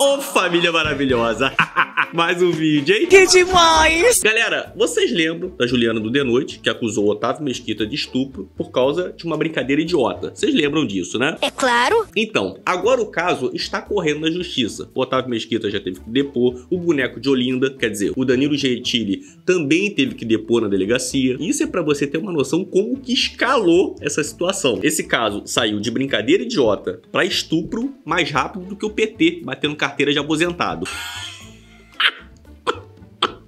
Ô, família maravilhosa! Mais um vídeo, hein? Que demais! Galera, vocês lembram da Juliana do The Noite, que acusou o Otávio Mesquita de estupro por causa de uma brincadeira idiota? Vocês lembram disso, né? É claro! Então, agora o caso está correndo na justiça. O Otávio Mesquita já teve que depor, o boneco de Olinda, quer dizer, o Danilo Gentili também teve que depor na delegacia. Isso é pra você ter uma noção como que escalou essa situação. Esse caso saiu de brincadeira idiota pra estupro mais rápido do que o PT batendo carteira de aposentado.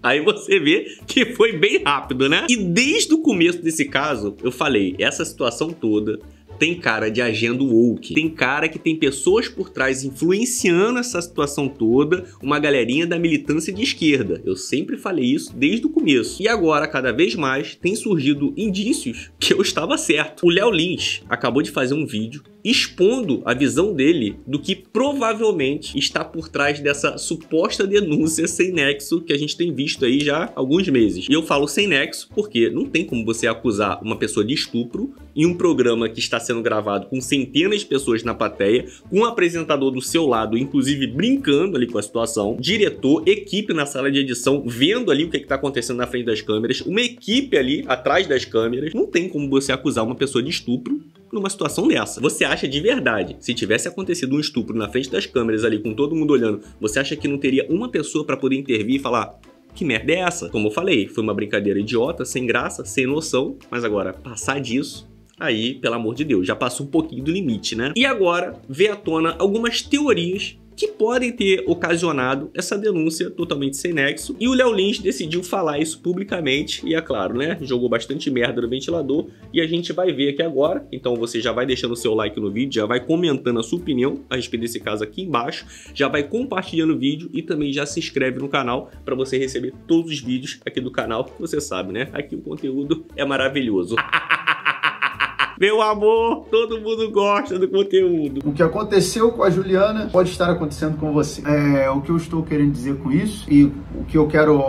Aí você vê que foi bem rápido, né? E desde o começo desse caso, eu falei, essa situação toda tem cara de agenda woke. Tem cara que tem pessoas por trás influenciando essa situação toda, uma galerinha da militância de esquerda. Eu sempre falei isso desde o começo. E agora, cada vez mais, tem surgido indícios que eu estava certo. O Léo Lins acabou de fazer um vídeo expondo a visão dele do que provavelmente está por trás dessa suposta denúncia sem nexo que a gente tem visto aí já há alguns meses. E eu falo sem nexo porque não tem como você acusar uma pessoa de estupro em um programa que está sendo gravado com centenas de pessoas na plateia, com um apresentador do seu lado, inclusive brincando ali com a situação, diretor, equipe na sala de edição, vendo ali o que está acontecendo na frente das câmeras, uma equipe ali atrás das câmeras. Não tem como você acusar uma pessoa de estupro numa situação dessa. Você acha de verdade, se tivesse acontecido um estupro na frente das câmeras ali, com todo mundo olhando, você acha que não teria uma pessoa para poder intervir e falar: que merda é essa? Como eu falei, foi uma brincadeira idiota, sem graça, sem noção, mas agora, passar disso, aí, pelo amor de Deus, já passou um pouquinho do limite, né? E agora, veio à tona algumas teorias que podem ter ocasionado essa denúncia totalmente sem nexo. E o Léo Lins decidiu falar isso publicamente. E é claro, né? Jogou bastante merda no ventilador. E a gente vai ver aqui agora. Então você já vai deixando o seu like no vídeo, já vai comentando a sua opinião a respeito desse caso aqui embaixo. Já vai compartilhando o vídeo e também já se inscreve no canal para você receber todos os vídeos aqui do canal. Você sabe, né? Aqui o conteúdo é maravilhoso. Meu amor, todo mundo gosta do conteúdo. O que aconteceu com a Juliana pode estar acontecendo com você. O que eu estou querendo dizer com isso e o que eu quero...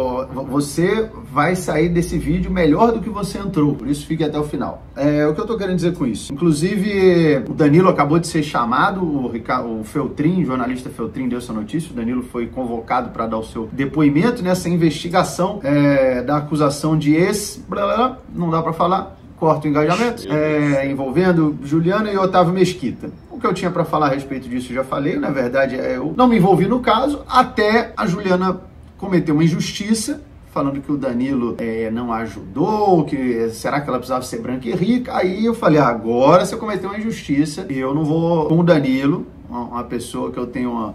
Você vai sair desse vídeo melhor do que você entrou, por isso fique até o final. O que eu estou querendo dizer com isso? Inclusive, o Danilo acabou de ser chamado, o Feltrin, o jornalista Feltrin deu essa notícia, o Danilo foi convocado para dar o seu depoimento nessa investigação da acusação de não dá para falar, corta o engajamento, envolvendo Juliana e Otávio Mesquita. O que eu tinha para falar a respeito disso eu já falei, na verdade eu não me envolvi no caso, até a Juliana cometeu uma injustiça, falando que o Danilo não ajudou, que será que ela precisava ser branca e rica. Aí eu falei, agora você cometeu uma injustiça, eu não vou com o Danilo, uma pessoa que eu tenho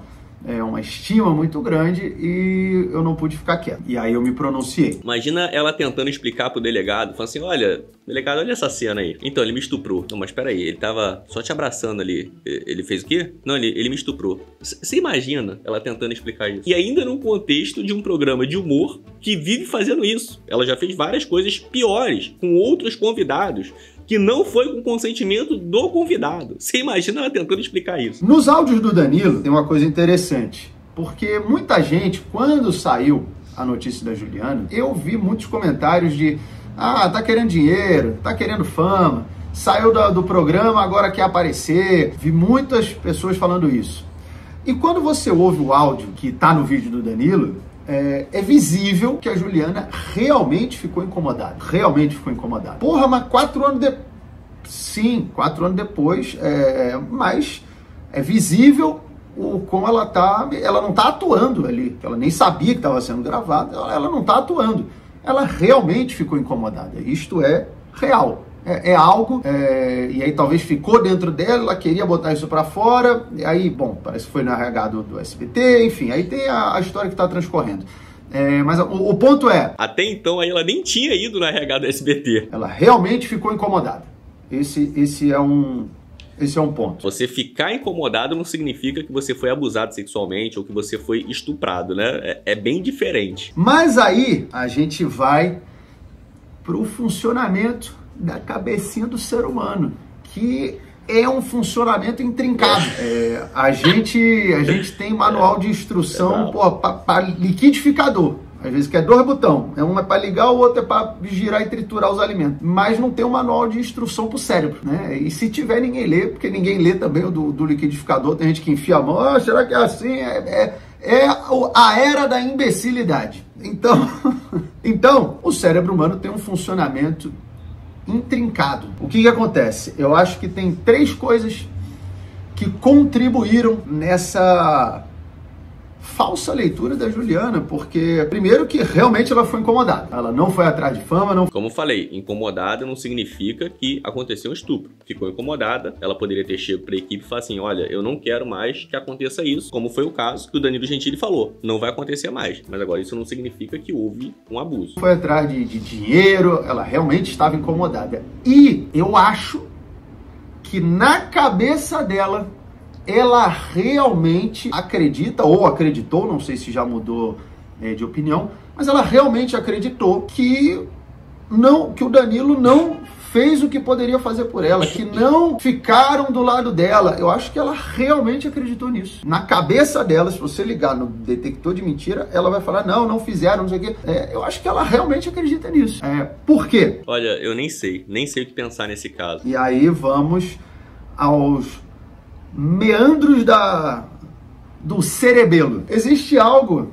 uma estima muito grande, e eu não pude ficar quieto. E aí eu me pronunciei. Imagina ela tentando explicar pro delegado, falando assim: olha, delegado, olha essa cena aí. Então, ele me estuprou. Não, mas peraí, ele tava só te abraçando ali. Ele fez o quê? Não, ele me estuprou. Você imagina ela tentando explicar isso? E ainda num contexto de um programa de humor que vive fazendo isso. Ela já fez várias coisas piores com outros convidados, que não foi com consentimento do convidado. Você imagina ela tentando explicar isso? Nos áudios do Danilo tem uma coisa interessante, porque muita gente, quando saiu a notícia da Juliana, eu vi muitos comentários de: tá querendo dinheiro, tá querendo fama, saiu do programa, agora quer aparecer. Vi muitas pessoas falando isso. E quando você ouve o áudio que tá no vídeo do Danilo, é visível que a Juliana realmente ficou incomodada. Realmente ficou incomodada. Porra, mas 4 anos depois... Sim, 4 anos depois, mas é visível como ela não tá atuando ali. Ela nem sabia que estava sendo gravado, ela não tá atuando. Ela realmente ficou incomodada. Isto é real. É algo, e aí talvez ficou dentro dela, ela queria botar isso pra fora, e aí, bom, parece que foi no RH do SBT, enfim, aí tem a história que tá transcorrendo. Mas o ponto é... Até então, aí ela nem tinha ido no RH do SBT. Ela realmente ficou incomodada. Esse é um ponto. Você ficar incomodado não significa que você foi abusado sexualmente ou que você foi estuprado, né? É bem diferente. Mas aí, a gente vai pro funcionamento da cabecinha do ser humano, que é um funcionamento intrincado. A gente tem manual de instrução para liquidificador. Às vezes quer 2 botões. Um é para ligar, o outro é para girar e triturar os alimentos. Mas não tem um manual de instrução para o cérebro, né? E se tiver, ninguém lê, porque ninguém lê também o do liquidificador. Tem gente que enfia a mão, será que é assim? É a era da imbecilidade. Então, o cérebro humano tem um funcionamento intrincado. O que acontece? Eu acho que tem 3 coisas que contribuíram nessa falsa leitura da Juliana, porque primeiro que realmente ela foi incomodada. Ela não foi atrás de fama, não... Como eu falei, incomodada não significa que aconteceu um estupro. Ficou incomodada, ela poderia ter chegado para a equipe e falar assim, olha, eu não quero mais que aconteça isso, como foi o caso que o Danilo Gentili falou. Não vai acontecer mais. Mas agora isso não significa que houve um abuso. Foi atrás de dinheiro, ela realmente estava incomodada. E eu acho que na cabeça dela, ela realmente acredita, ou acreditou, não sei se já mudou de opinião, mas ela realmente acreditou que o Danilo não fez o que poderia fazer por ela, que não ficaram do lado dela. Eu acho que ela realmente acreditou nisso. Na cabeça dela, se você ligar no detector de mentira, ela vai falar, não fizeram, não sei o quê. Eu acho que ela realmente acredita nisso. Por quê? Olha, eu nem sei o que pensar nesse caso. E aí vamos aos meandros do cerebelo. Existe algo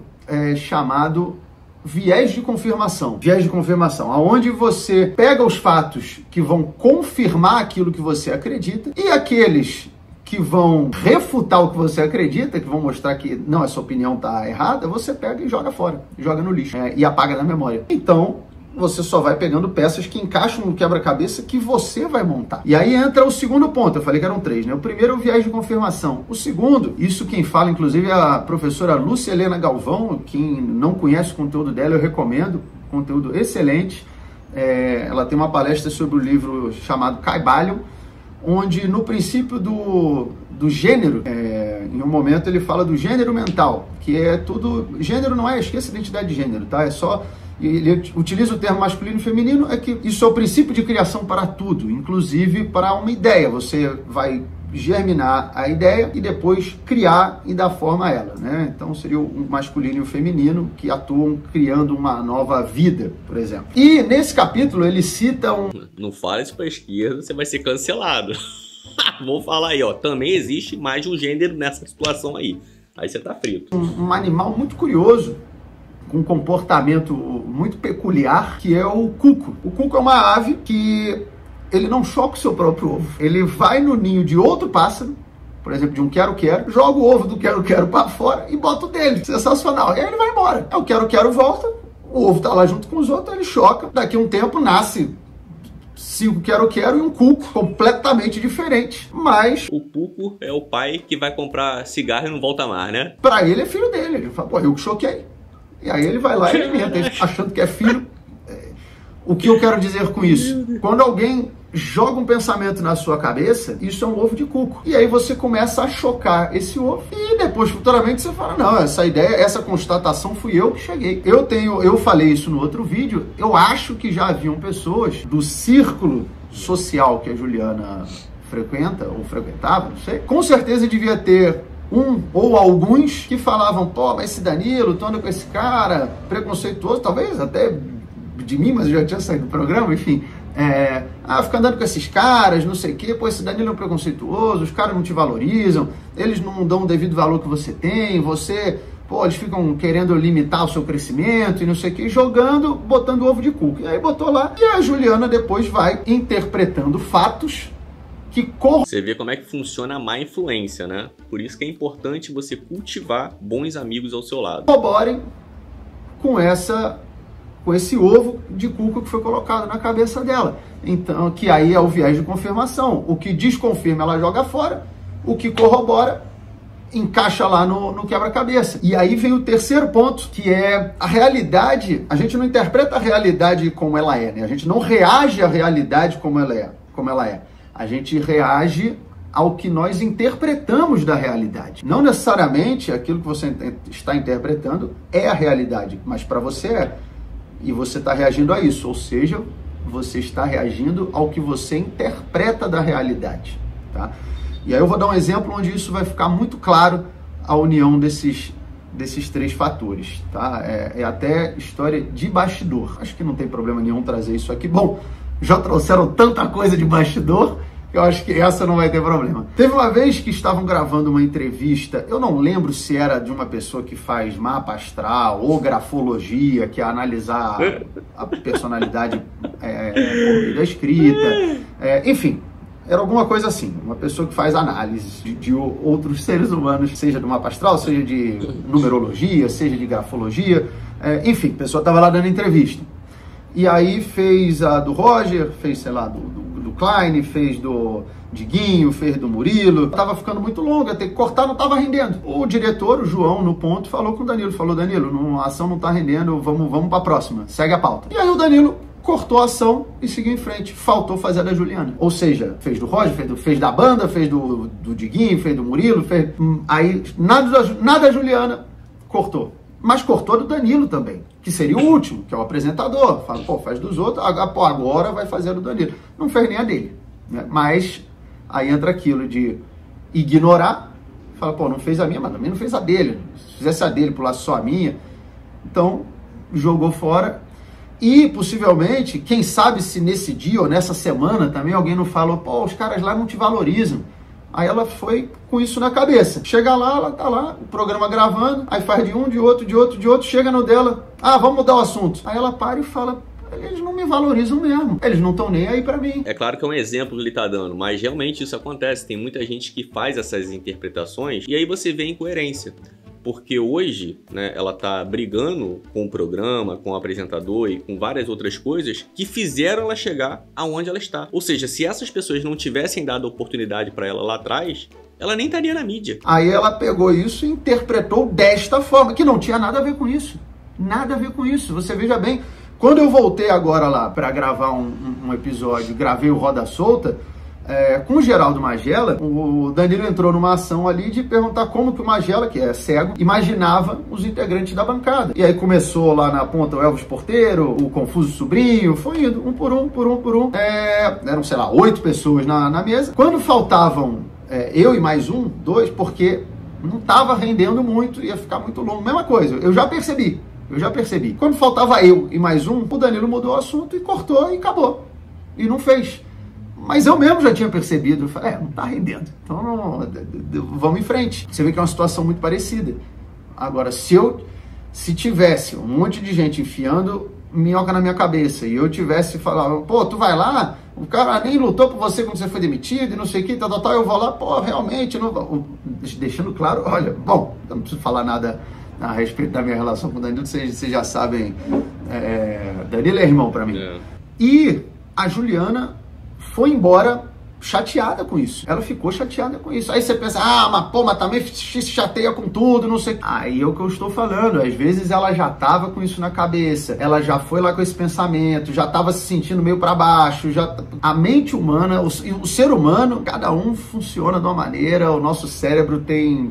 chamado viés de confirmação. Viés de confirmação, onde você pega os fatos que vão confirmar aquilo que você acredita e aqueles que vão refutar o que você acredita, que vão mostrar que não, essa opinião está errada, você pega e joga fora, joga no lixo e apaga da memória. Então, você só vai pegando peças que encaixam no quebra-cabeça que você vai montar. E aí entra o segundo ponto, eu falei que eram 3, né? O primeiro é o viés de confirmação. O segundo, isso quem fala, inclusive, é a professora Lúcia Helena Galvão. Quem não conhece o conteúdo dela, eu recomendo. Conteúdo excelente. Ela tem uma palestra sobre o livro chamado Kybalion, onde no princípio do gênero, em um momento ele fala do gênero mental, que é tudo... Gênero não esqueça a identidade de gênero, tá? É só... Ele utiliza o termo masculino e feminino, é que isso é o princípio de criação para tudo, inclusive para uma ideia. Você vai germinar a ideia e depois criar e dar forma a ela, né? Então seria o masculino e o feminino que atuam criando uma nova vida, por exemplo. E nesse capítulo ele cita Não fala isso para a esquerda, você vai ser cancelado. Vou falar aí, ó. Também existe mais de um gênero nessa situação aí. Aí você tá frito. Um animal muito curioso, com um comportamento muito peculiar, que é o cuco. O cuco é uma ave que ele não choca o seu próprio ovo. Ele vai no ninho de outro pássaro, por exemplo, de um quero-quero, joga o ovo do quero-quero para fora e bota o dele. Sensacional. E aí ele vai embora. Aí o quero-quero volta, o ovo tá lá junto com os outros, ele choca. Daqui a um tempo nasce 5 quero-quero e um cuco completamente diferente. Mas o cuco é o pai que vai comprar cigarro e não volta mais, né? Pra ele é filho dele. Ele fala, pô, eu que choquei. E aí ele vai lá e alimenta, achando que é filho. O que eu quero dizer com isso? Quando alguém joga um pensamento na sua cabeça, isso é um ovo de cuco. E aí você começa a chocar esse ovo e depois, futuramente, você fala, não, essa ideia, essa constatação fui eu que cheguei. Eu falei isso no outro vídeo, eu acho que já haviam pessoas do círculo social que a Juliana frequenta, ou frequentava, não sei. Com certeza devia ter um ou alguns que falavam, pô, mas esse Danilo, tu anda com esse cara, preconceituoso, talvez até de mim, mas eu já tinha saído do programa, enfim. Fica andando com esses caras, não sei o quê, pô, esse Danilo é um preconceituoso, os caras não te valorizam, eles não dão o devido valor que você tem, pô, eles ficam querendo limitar o seu crescimento e não sei o quê, botando ovo de cuco. E aí botou lá, e a Juliana depois vai interpretando fatos que Você vê como é que funciona a má influência, né? Por isso que é importante você cultivar bons amigos ao seu lado. Corroborem com esse ovo de cuco que foi colocado na cabeça dela. Então, que aí é o viés de confirmação. O que desconfirma, ela joga fora. O que corrobora, encaixa lá no quebra-cabeça. E aí vem o terceiro ponto, que é a realidade. A gente não interpreta a realidade como ela é, né? A gente não reage à realidade como ela é. A gente reage ao que nós interpretamos da realidade. Não necessariamente aquilo que você está interpretando é a realidade, mas para você é. E você está reagindo a isso, ou seja, você está reagindo ao que você interpreta da realidade, tá? E aí eu vou dar um exemplo onde isso vai ficar muito claro, a união desses desses 3 fatores, tá? É até história de bastidor. Acho que não tem problema nenhum trazer isso aqui. Bom, já trouxeram tanta coisa de bastidor que eu acho que essa não vai ter problema. Teve uma vez que estavam gravando uma entrevista, eu não lembro se era de uma pessoa que faz mapa astral ou grafologia, que é analisar a personalidade por meio da escrita, enfim. Era alguma coisa assim, uma pessoa que faz análise de outros seres humanos, seja do mapa astral, seja de numerologia, seja de grafologia, enfim, a pessoa estava lá dando entrevista. E aí fez a do Roger, fez, sei lá, do Klein, fez do Diguinho, fez do Murilo. Tava ficando muito longo, ia ter que cortar, não tava rendendo. O diretor, o João, no ponto, falou com o Danilo, Danilo, a ação não tá rendendo, vamos pra próxima, segue a pauta. E aí o Danilo cortou a ação e seguiu em frente. Faltou fazer a da Juliana. Ou seja, fez do Roger, fez da banda, fez do Diguinho, fez do Murilo, fez... Aí, nada da Juliana, cortou. Mas cortou do Danilo também, que seria o último, que é o apresentador. Fala, pô, faz dos outros, agora vai fazer do Danilo. Não fez nem a dele, né? Mas aí entra aquilo de ignorar. Fala, pô, não fez a minha, mas também não fez a dele. Se fizesse a dele, pulasse só a minha. Então, jogou fora. E, possivelmente, quem sabe se nesse dia ou nessa semana também alguém não falou, pô, os caras lá não te valorizam. Aí ela foi com isso na cabeça. Chega lá, ela tá lá, o programa gravando, aí faz de um, de outro, chega no dela, vamos mudar o assunto. Aí ela para e fala, eles não me valorizam mesmo, eles não estão nem aí pra mim. É claro que é um exemplo que ele tá dando, mas realmente isso acontece. Tem muita gente que faz essas interpretações e aí você vê a incoerência. Porque hoje, né, ela tá brigando com o programa, com o apresentador e com várias outras coisas que fizeram ela chegar aonde ela está. Ou seja, se essas pessoas não tivessem dado oportunidade para ela lá atrás, ela nem estaria na mídia. Aí ela pegou isso e interpretou desta forma, que não tinha nada a ver com isso. Nada a ver com isso. Você veja bem, quando eu voltei agora lá para gravar um episódio, gravei o Roda Solta, com o Geraldo Magela, o Danilo entrou numa ação ali de perguntar como que o Magela, que é cego, imaginava os integrantes da bancada. E aí começou lá na ponta o Elvis Porteiro, o Confuso Sobrinho, foi indo um por um. Eram, sei lá, 8 pessoas na mesa. Quando faltavam eu e mais 1, 2, porque não estava rendendo muito, ia ficar muito longo. Mesma coisa, eu já percebi. Quando faltava eu e mais 1, o Danilo mudou o assunto e cortou e acabou. E não fez. Mas eu mesmo já tinha percebido, eu falei, não tá rendendo, então vamos em frente. Você vê que é uma situação muito parecida. Agora, se tivesse um monte de gente enfiando minhoca na minha cabeça e eu tivesse falado, pô, tu vai lá, o cara nem lutou por você quando você foi demitido e não sei o que, tal, eu vou lá, pô, realmente, não... deixando claro, olha, bom, eu não preciso falar nada a respeito da minha relação com o Danilo, vocês já sabem, Danilo é irmão pra mim. E a Juliana foi embora chateada com isso. Ela ficou chateada com isso. Aí você pensa, mas também se chateia com tudo, não sei. Aí é o que eu estou falando. Às vezes ela já tava com isso na cabeça. Ela já foi lá com esse pensamento, já tava se sentindo meio para baixo. A mente humana, o ser humano, cada um funciona de uma maneira. O nosso cérebro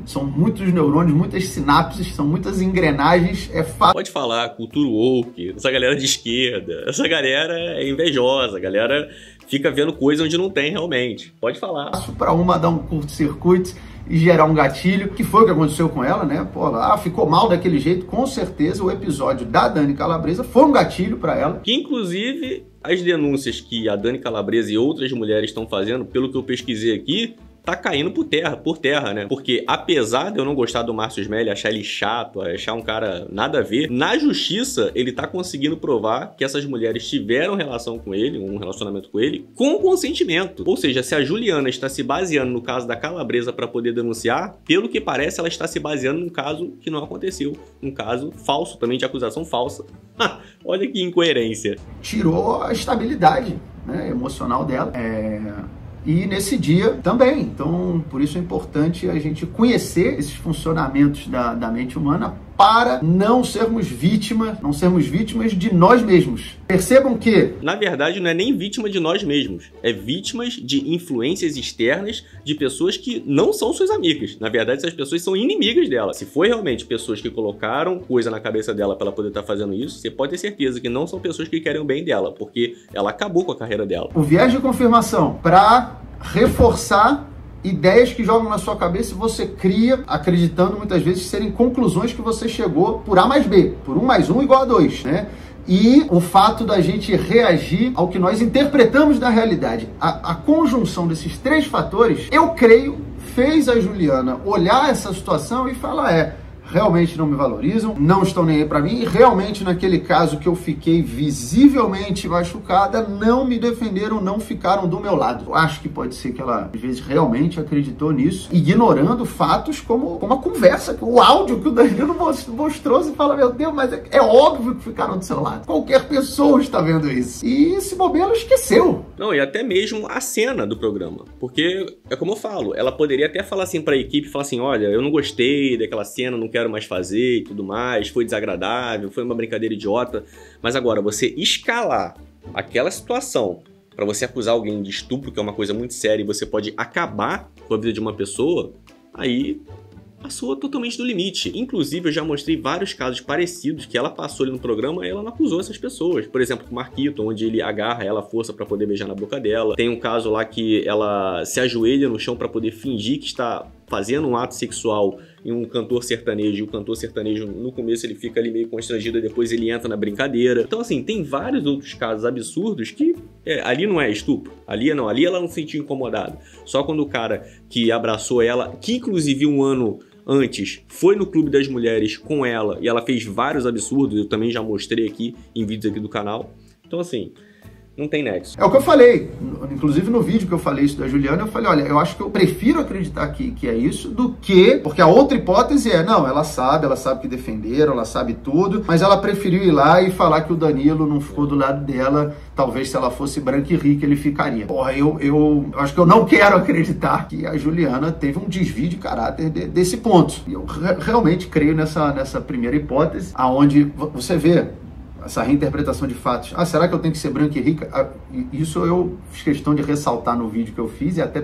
são muitos neurônios, muitas sinapses, são muitas engrenagens. Pode falar, cultura woke, essa galera de esquerda, essa galera é invejosa, a galera fica vendo coisa onde não tem realmente. Pode falar. Para uma dar um curto-circuito e gerar um gatilho, que foi o que aconteceu com ela, né? Pô, ela ficou mal daquele jeito, com certeza o episódio da Dani Calabresa foi um gatilho para ela. Que inclusive as denúncias que a Dani Calabresa e outras mulheres estão fazendo, pelo que eu pesquisei aqui, tá caindo por terra, né? Porque apesar de eu não gostar do Márcio Smelly, achar ele chato, achar um cara nada a ver, na justiça ele tá conseguindo provar que essas mulheres tiveram relação com ele, um relacionamento com ele, com consentimento. Ou seja, se a Juliana está se baseando no caso da Calabresa para poder denunciar, pelo que parece ela está se baseando num caso que não aconteceu, um caso falso, também de acusação falsa. Olha que incoerência. Tirou a estabilidade, né, emocional dela. E nesse dia também. Então, por isso é importante a gente conhecer esses funcionamentos da mente humana para não sermos vítimas de nós mesmos. Percebam que, na verdade, não é nem vítima de nós mesmos. É vítimas de influências externas de pessoas que não são suas amigas. Na verdade, essas pessoas são inimigas dela. Se foi realmente pessoas que colocaram coisa na cabeça dela para ela poder estar fazendo isso, você pode ter certeza que não são pessoas que querem o bem dela, porque ela acabou com a carreira dela. O viés de confirmação para reforçar ideias que jogam na sua cabeça e você cria, acreditando muitas vezes serem conclusões que você chegou por A mais B, por 1 mais 1 igual a 2, né? E o fato da gente reagir ao que nós interpretamos da realidade. A conjunção desses 3 fatores, eu creio, fez a Juliana olhar essa situação e falar, realmente não me valorizam, não estão nem aí pra mim, e realmente naquele caso que eu fiquei visivelmente machucada, não me defenderam, não ficaram do meu lado. Eu acho que pode ser que ela, às vezes, realmente acreditou nisso, ignorando fatos como a conversa, o áudio que o Danilo mostrou, você fala, meu Deus, mas é óbvio que ficaram do seu lado. Qualquer pessoa está vendo isso. E esse bobeiro ela esqueceu. Não, e até mesmo a cena do programa, porque, é como eu falo, ela poderia até falar assim pra equipe, falar assim, olha, eu não gostei daquela cena, não quero mais fazer e tudo mais, foi desagradável, foi uma brincadeira idiota, mas agora você escalar aquela situação para você acusar alguém de estupro, que é uma coisa muito séria e você pode acabar com a vida de uma pessoa, aí passou totalmente do limite. Inclusive, eu já mostrei vários casos parecidos que ela passou ali no programa e ela não acusou essas pessoas. Por exemplo, com o Marquito, onde ele agarra ela à força para poder beijar na boca dela. Tem um caso lá que ela se ajoelha no chão para poder fingir que está fazendo um ato sexual em um cantor sertanejo, e o cantor sertanejo, no começo, ele fica ali meio constrangido, e depois ele entra na brincadeira. Então, assim, tem vários outros casos absurdos que ali não é estupro. Ali ela não se sentiu incomodada. Só quando o cara que abraçou ela, que inclusive um ano antes foi no Clube das Mulheres com ela, e ela fez vários absurdos, eu também já mostrei aqui em vídeos aqui do canal. Então, assim, não tem nexo. É o que eu falei, inclusive no vídeo que eu falei isso da Juliana, eu falei, olha, eu acho que eu prefiro acreditar que é isso do que... Porque a outra hipótese não, ela sabe que defenderam, ela sabe tudo, mas ela preferiu ir lá e falar que o Danilo não ficou do lado dela, talvez se ela fosse branca e rica ele ficaria. Porra, eu acho que eu não quero acreditar que a Juliana teve um desvio de caráter desse ponto. E eu realmente creio nessa primeira hipótese, aonde você vê essa reinterpretação de fatos. Será que eu tenho que ser branca e rica? Isso eu fiz questão de ressaltar no vídeo que eu fiz e até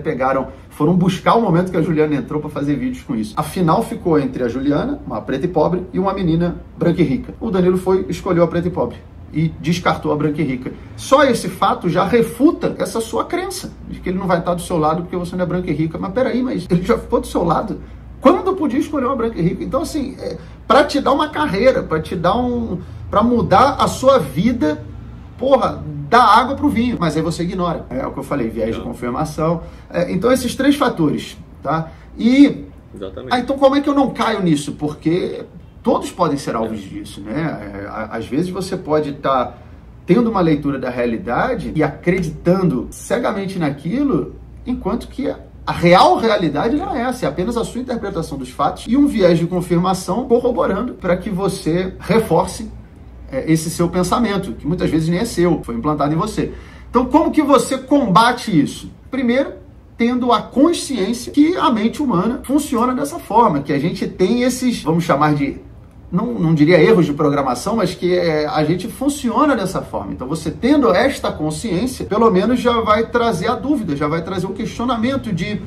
foram buscar o momento que a Juliana entrou para fazer vídeos com isso. Afinal, ficou entre a Juliana, uma preta e pobre, e uma menina branca e rica. O Danilo escolheu a preta e pobre e descartou a branca e rica. Só esse fato já refuta essa sua crença de que ele não vai estar do seu lado porque você não é branca e rica. Mas peraí, mas ele já ficou do seu lado quando podia escolher uma branca e rica. Então, assim, para te dar uma carreira, para mudar a sua vida, porra, dá água pro vinho, mas aí você ignora. É o que eu falei, viés de confirmação. Então, esses 3 fatores, tá? E... Exatamente. Então, como é que eu não caio nisso? Porque todos podem ser alvos disso, né? Às vezes você pode estar tendo uma leitura da realidade e acreditando cegamente naquilo, enquanto que a real realidade não é essa, é apenas a sua interpretação dos fatos e um viés de confirmação corroborando para que você reforce esse seu pensamento, que muitas vezes nem é seu, foi implantado em você. Então, como que você combate isso? Primeiro, tendo a consciência que a mente humana funciona dessa forma, que a gente tem esses, vamos chamar de, não diria erros de programação, mas que a gente funciona dessa forma. Então, você tendo esta consciência, pelo menos já vai trazer a dúvida, já vai trazer o questionamento de,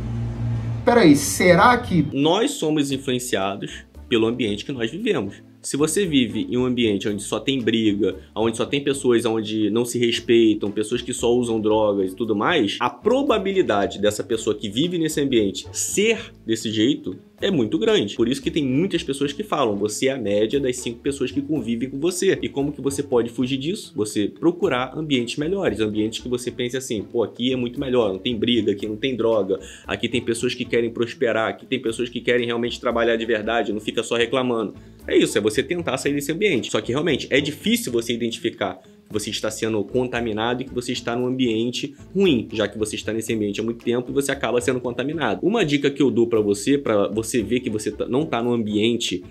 peraí, será que... Nós somos influenciados pelo ambiente que nós vivemos. Se você vive em um ambiente onde só tem briga, onde só tem pessoas onde não se respeitam, pessoas que só usam drogas e tudo mais, a probabilidade dessa pessoa que vive nesse ambiente ser desse jeito é muito grande. Por isso que tem muitas pessoas que falam, você é a média das 5 pessoas que convivem com você. E como que você pode fugir disso? Você procurar ambientes melhores, ambientes que você pense assim, pô, aqui é muito melhor, não tem briga, aqui não tem droga, aqui tem pessoas que querem prosperar, aqui tem pessoas que querem realmente trabalhar de verdade, não fica só reclamando. É isso, é você tentar sair desse ambiente. Só que realmente é difícil você identificar que você está sendo contaminado e que você está num ambiente ruim, já que você está nesse ambiente há muito tempo e você acaba sendo contaminado. Uma dica que eu dou para você ver que você não está num ambiente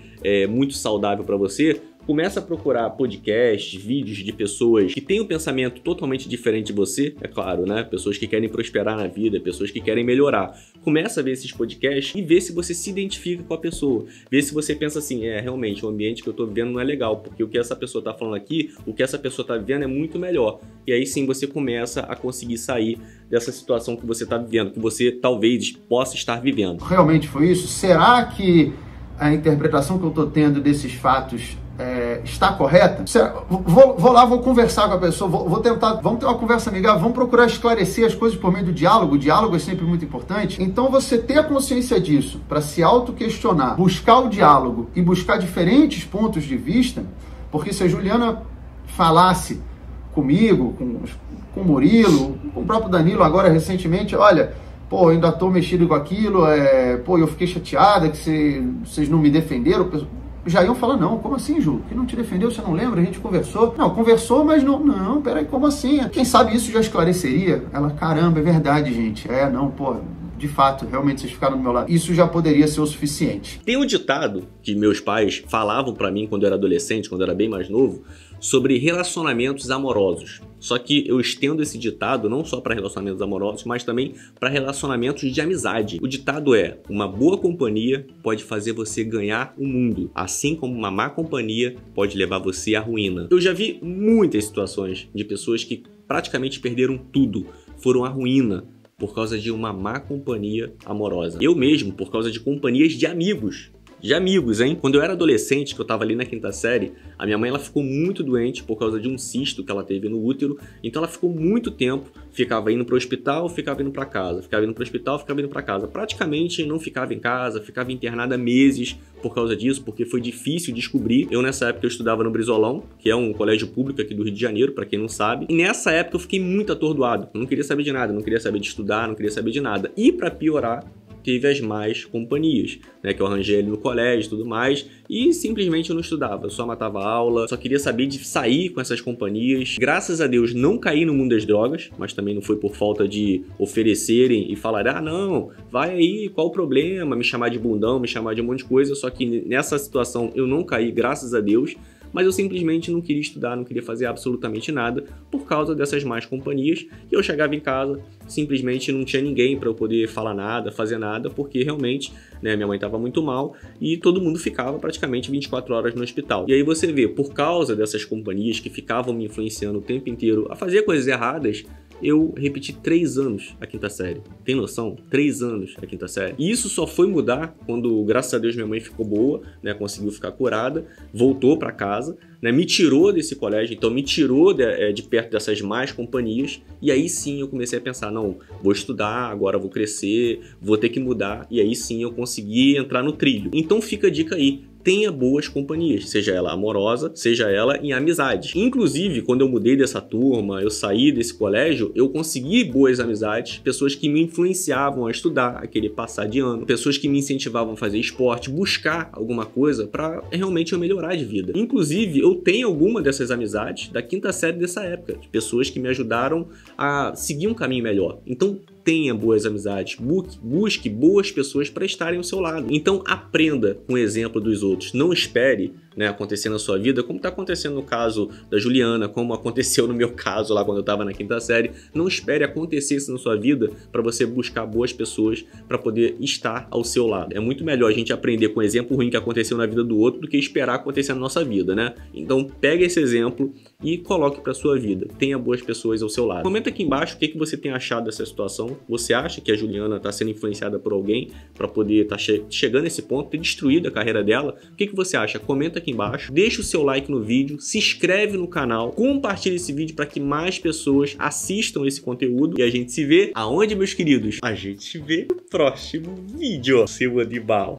muito saudável para você, começa a procurar podcasts, vídeos de pessoas que têm um pensamento totalmente diferente de você, é claro, né? Pessoas que querem prosperar na vida, pessoas que querem melhorar. Começa a ver esses podcasts e vê se você se identifica com a pessoa. Vê se você pensa assim, realmente, o ambiente que eu tô vivendo não é legal, porque o que essa pessoa tá falando aqui, o que essa pessoa tá vivendo é muito melhor. E aí sim você começa a conseguir sair dessa situação que você tá vivendo, que você talvez possa estar vivendo. Realmente foi isso? Será que a interpretação que eu tô tendo desses fatos está correta? Vou lá, vou conversar com a pessoa, vou tentar, vamos ter uma conversa amigável, vamos procurar esclarecer as coisas por meio do diálogo. O diálogo é sempre muito importante. Então você ter a consciência disso, para se auto-questionar, buscar o diálogo e buscar diferentes pontos de vista, porque se a Juliana falasse comigo, com o Murilo, com o próprio Danilo agora recentemente, olha, pô, eu ainda tô mexido com aquilo, pô, eu fiquei chateada que vocês não me defenderam, já iam falar, não, como assim, Ju? Que não te defendeu, você não lembra? A gente conversou. Não, conversou, mas não, peraí, como assim? Quem sabe isso já esclareceria? Ela, caramba, é verdade, gente. Não, pô, de fato, realmente vocês ficaram do meu lado. Isso já poderia ser o suficiente. Tem um ditado que meus pais falavam pra mim quando eu era adolescente, quando eu era bem mais novo, sobre relacionamentos amorosos. Só que eu estendo esse ditado não só para relacionamentos amorosos, mas também para relacionamentos de amizade. O ditado é: uma boa companhia pode fazer você ganhar o mundo, assim como uma má companhia pode levar você à ruína. Eu já vi muitas situações de pessoas que praticamente perderam tudo, foram à ruína por causa de uma má companhia amorosa. Eu mesmo, por causa de companhias de amigos, hein? Quando eu era adolescente, que eu tava ali na 5ª série, a minha mãe ela ficou muito doente por causa de um cisto que ela teve no útero. Então ela ficou muito tempo, ficava indo pro hospital, ficava indo pra casa, ficava indo pro hospital, ficava indo pra casa. Praticamente não ficava em casa, ficava internada meses por causa disso, porque foi difícil descobrir. Eu nessa época eu estudava no Brizolão, que é um colégio público aqui do Rio de Janeiro, pra quem não sabe. E nessa época eu fiquei muito atordoado, eu não queria saber de nada, não queria saber de estudar, não queria saber de nada. E pra piorar, teve as más companhias, né, que eu arranjei ali no colégio e tudo mais, e simplesmente eu não estudava, eu só matava aula, só queria saber de sair com essas companhias. Graças a Deus não caí no mundo das drogas, mas também não foi por falta de oferecerem e falar, ah não, vai aí, qual o problema, me chamar de bundão, me chamar de um monte de coisa, só que nessa situação eu não caí, graças a Deus, mas eu simplesmente não queria estudar, não queria fazer absolutamente nada por causa dessas más companhias, e eu chegava em casa, simplesmente não tinha ninguém para eu poder falar nada, fazer nada, porque realmente, né, minha mãe estava muito mal e todo mundo ficava praticamente 24 horas no hospital. E aí você vê, por causa dessas companhias que ficavam me influenciando o tempo inteiro a fazer coisas erradas, eu repeti 3 anos a 5ª série. Tem noção? 3 anos a 5ª série. E isso só foi mudar quando, graças a Deus, minha mãe ficou boa, né? Conseguiu ficar curada, voltou para casa, né? Me tirou desse colégio, então me tirou de perto dessas más companhias. E aí sim eu comecei a pensar, não, vou estudar, agora vou crescer, vou ter que mudar. E aí sim eu consegui entrar no trilho. Então fica a dica aí. Tenha boas companhias, seja ela amorosa, seja ela em amizade. Inclusive, quando eu mudei dessa turma, eu saí desse colégio, eu consegui boas amizades, pessoas que me influenciavam a estudar, a querer passar de ano, pessoas que me incentivavam a fazer esporte, buscar alguma coisa para realmente eu melhorar de vida. Inclusive, eu tenho alguma dessas amizades da 5ª série dessa época, de pessoas que me ajudaram a seguir um caminho melhor. Então, tenha boas amizades, busque boas pessoas para estarem ao seu lado. Então aprenda com o exemplo dos outros, não espere, né, acontecer na sua vida, como está acontecendo no caso da Juliana, como aconteceu no meu caso lá quando eu estava na 5ª série. Não espere acontecer isso na sua vida para você buscar boas pessoas para poder estar ao seu lado. É muito melhor a gente aprender com o exemplo ruim que aconteceu na vida do outro do que esperar acontecer na nossa vida, né? Então pega esse exemplo e coloque para sua vida. Tenha boas pessoas ao seu lado. Comenta aqui embaixo o que você tem achado dessa situação. Você acha que a Juliana está sendo influenciada por alguém para poder estar chegando nesse ponto, ter destruído a carreira dela? O que você acha? Comenta aqui embaixo, deixa o seu like no vídeo, se inscreve no canal, compartilha esse vídeo para que mais pessoas assistam esse conteúdo e a gente se vê aonde, meus queridos? A gente se vê no próximo vídeo, seu animal.